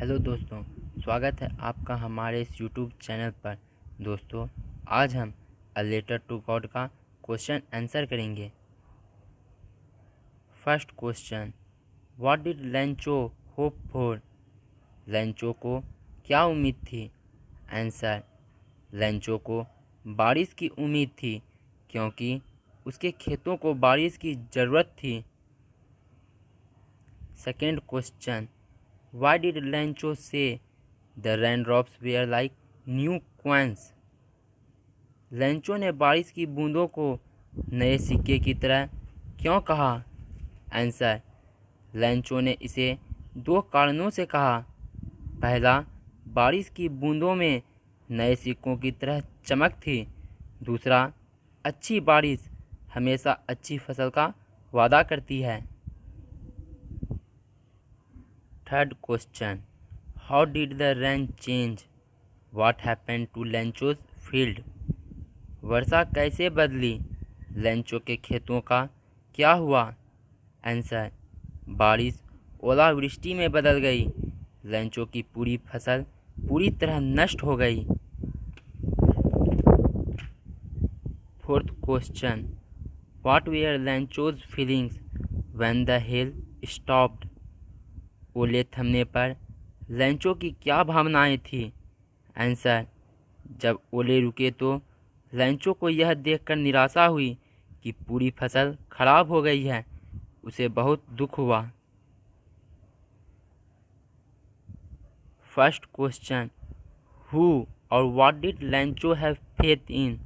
Hello दोस्तों, स्वागत है आपका हमारे इस यूट्यूब चैनल पर। दोस्तों, आज हम अ लेटर टू गॉड का क्वेश्चन आंसर करेंगे। First question, what did लैंचो hope for? लैंचो को क्या उम्मीद थी? आंसर, लैंचो को बारिश की उम्मीद थी क्योंकि उसके खेतों को बारिश की ज़रूरत थी। Second question, Why did Lancho say the raindrops were like new coins? लैंचो ने बारिश की बूंदों को नए सिक्के की तरह क्यों कहा? आंसर, लैंचो ने इसे दो कारणों से कहा। पहला, बारिश की बूंदों में नए सिक्कों की तरह चमक थी। दूसरा, अच्छी बारिश हमेशा अच्छी फसल का वादा करती है। Third question, how did the rain change? What happened to Lencho's field? वर्षा कैसे बदली? लैंचो के खेतों का क्या हुआ? आंसर, बारिश ओलावृष्टि में बदल गई। लैंचो की पूरी फसल पूरी तरह नष्ट हो गई। Fourth question, what were Lencho's feelings when the hail stopped? ओले थमने पर लैंचो की क्या भावनाएं थी? आंसर, जब ओले रुके तो लैंचो को यह देखकर निराशा हुई कि पूरी फसल खराब हो गई है। उसे बहुत दुख हुआ। फर्स्ट क्वेश्चन, हु और what did लैंचो have faith in?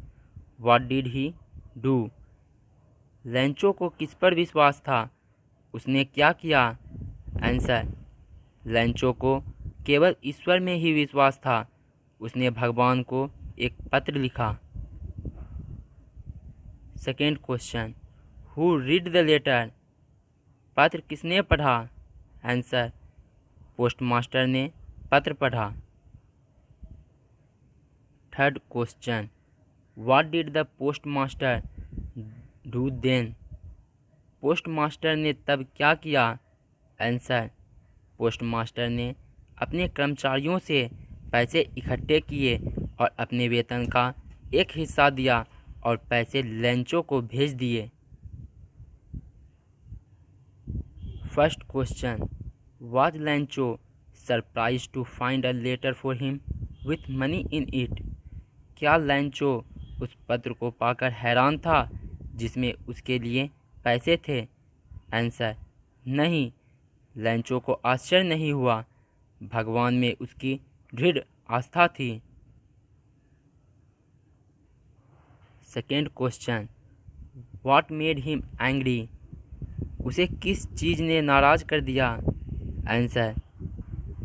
What did he do? लैंचो को किस पर विश्वास था? उसने क्या किया? आंसर, लैंचो को केवल ईश्वर में ही विश्वास था। उसने भगवान को एक पत्र लिखा। Second question, who read the letter? पत्र किसने पढ़ा? आंसर, पोस्टमास्टर ने पत्र पढ़ा। Third question, what did the postmaster do then? Postmaster ने तब क्या किया? आंसर, पोस्टमास्टर ने अपने कर्मचारियों से पैसे इकट्ठे किए और अपने वेतन का एक हिस्सा दिया और पैसे लैंचो को भेज दिए। First question, was Lencho surprise to find a letter for him with money in it? क्या लैंचो उस पत्र को पाकर हैरान था जिसमें उसके लिए पैसे थे? आंसर, नहीं, लैंचो को आश्चर्य नहीं हुआ। भगवान में उसकी दृढ़ आस्था थी। Second question, what made him angry? उसे किस चीज़ ने नाराज कर दिया? आंसर,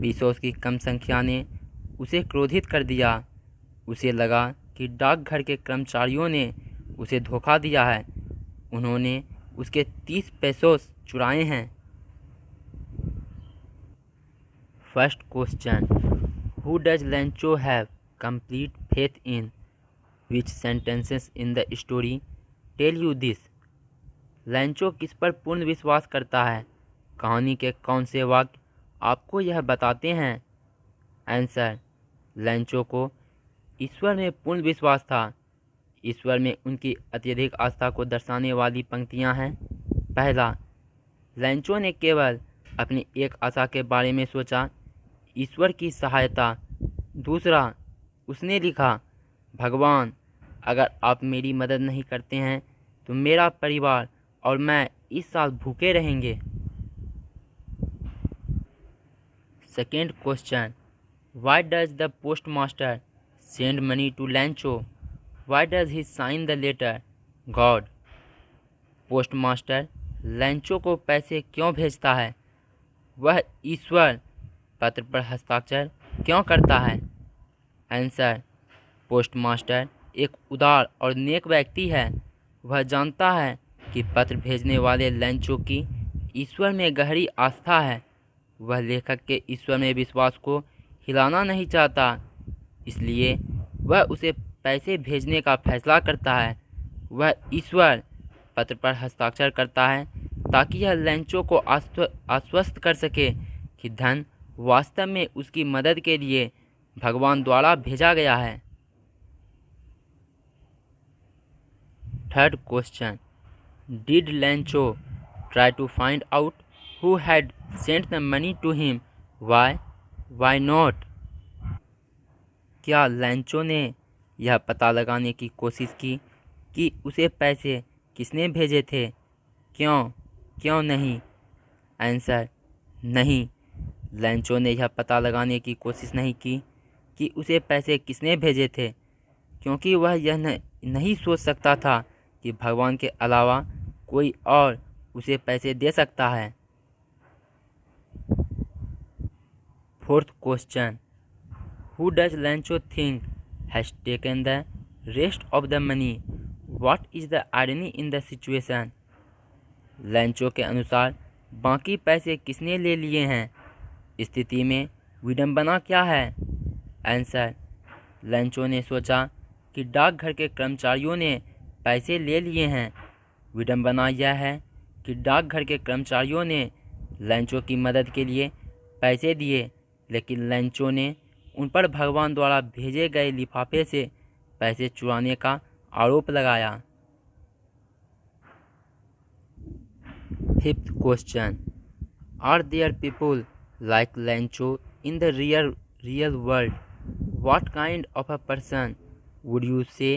पीसों की कम संख्या ने उसे क्रोधित कर दिया। उसे लगा कि डाकघर के कर्मचारियों ने उसे धोखा दिया है। उन्होंने उसके 30 पैसों चुराए हैं। First question, who does Lencho have complete faith in? Which sentences in the story tell you this? Lencho किस पर पूर्ण विश्वास करता है? कहानी के कौन से वाक्य आपको यह बताते हैं? आंसर, लैंचो को ईश्वर में पूर्ण विश्वास था। ईश्वर में उनकी अत्यधिक आस्था को दर्शाने वाली पंक्तियां हैं। पहला, लैंचो ने केवल अपनी एक आशा के बारे में सोचा, ईश्वर की सहायता। दूसरा, उसने लिखा, भगवान, अगर आप मेरी मदद नहीं करते हैं तो मेरा परिवार और मैं इस साल भूखे रहेंगे। Second question, why does the postmaster send money to Lencho? Why does he sign the letter God? Postmaster Lencho को पैसे क्यों भेजता है? वह ईश्वर पत्र पर हस्ताक्षर क्यों करता है? आंसर, पोस्टमास्टर एक उदार और नेक व्यक्ति है। वह जानता है कि पत्र भेजने वाले लैंचो की ईश्वर में गहरी आस्था है। वह लेखक के ईश्वर में विश्वास को हिलाना नहीं चाहता, इसलिए वह उसे पैसे भेजने का फैसला करता है। वह ईश्वर पत्र पर हस्ताक्षर करता है ताकि यह लैंचो को आश्वस्त कर सके कि धन वास्तव में उसकी मदद के लिए भगवान द्वारा भेजा गया है। Third question, did Lencho try to find out who had sent the money to him, why not? क्या लैंचो ने यह पता लगाने की कोशिश की कि उसे पैसे किसने भेजे थे? क्यों नहीं? आंसर, नहीं, लैंचो ने यह पता लगाने की कोशिश नहीं की कि उसे पैसे किसने भेजे थे, क्योंकि वह यह नहीं सोच सकता था कि भगवान के अलावा कोई और उसे पैसे दे सकता है। Fourth question, who does लैंचो think has taken the rest of the money, what is the irony in the situation? लैंचो के अनुसार बाकी पैसे किसने ले लिए हैं? स्थिति में विडंबना क्या है? आंसर, लैंचो ने सोचा कि डाकघर के कर्मचारियों ने पैसे ले लिए हैं। विडंबना यह है कि डाकघर के कर्मचारियों ने लैंचो की मदद के लिए पैसे दिए, लेकिन लैंचो ने उन पर भगवान द्वारा भेजे गए लिफाफे से पैसे चुराने का आरोप लगाया। Fifth question, are there people like Lencho in the real world? What kind of a person would you say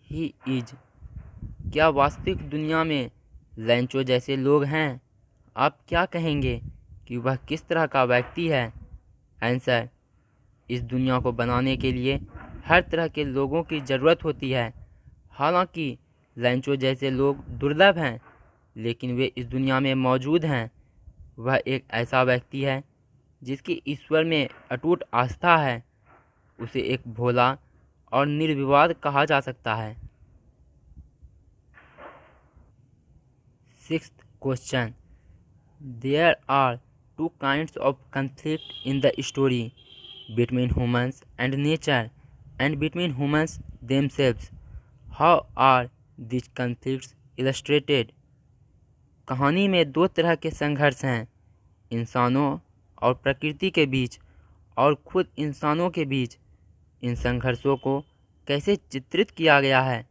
he is? क्या वास्तविक दुनिया में लैंचो जैसे लोग हैं? आप क्या कहेंगे कि वह किस तरह का व्यक्ति है? आंसर, इस दुनिया को बनाने के लिए हर तरह के लोगों की ज़रूरत होती है। हालांकि लैंचो जैसे लोग दुर्लभ हैं, लेकिन वे इस दुनिया में मौजूद हैं। वह एक ऐसा व्यक्ति है जिसकी ईश्वर में अटूट आस्था है। उसे एक भोला और निर्विवाद कहा जा सकता है। Sixth question, there are two kinds of conflict in the story, between humans and nature and between humans themselves. How are these conflicts illustrated? कहानी में दो तरह के संघर्ष हैं, इंसानों और प्रकृति के बीच और खुद इंसानों के बीच। इन संघर्षों को कैसे चित्रित किया गया है?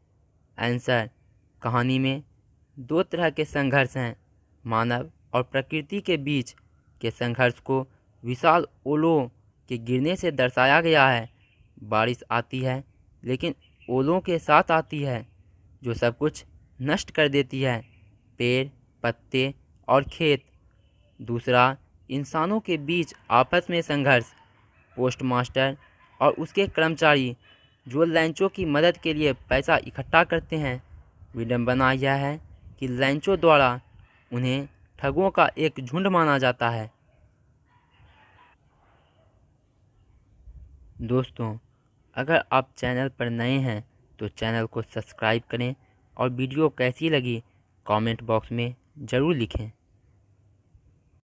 आंसर, कहानी में दो तरह के संघर्ष हैं, मानव और प्रकृति के बीच के संघर्ष को विशाल ओलों के गिरने से दर्शाया गया है। बारिश आती है, लेकिन ओलों के साथ आती है जो सब कुछ नष्ट कर देती है, पेड़, पत्ते और खेत। दूसरा, इंसानों के बीच आपस में संघर्ष। पोस्टमास्टर और उसके कर्मचारी जो लैंचो की मदद के लिए पैसा इकट्ठा करते हैं। विडंबना यह है कि लैंचो द्वारा उन्हें ठगों का एक झुंड माना जाता है। दोस्तों, अगर आप चैनल पर नए हैं तो चैनल को सब्सक्राइब करें और वीडियो कैसी लगी कमेंट बॉक्स में ज़रूर लिखें।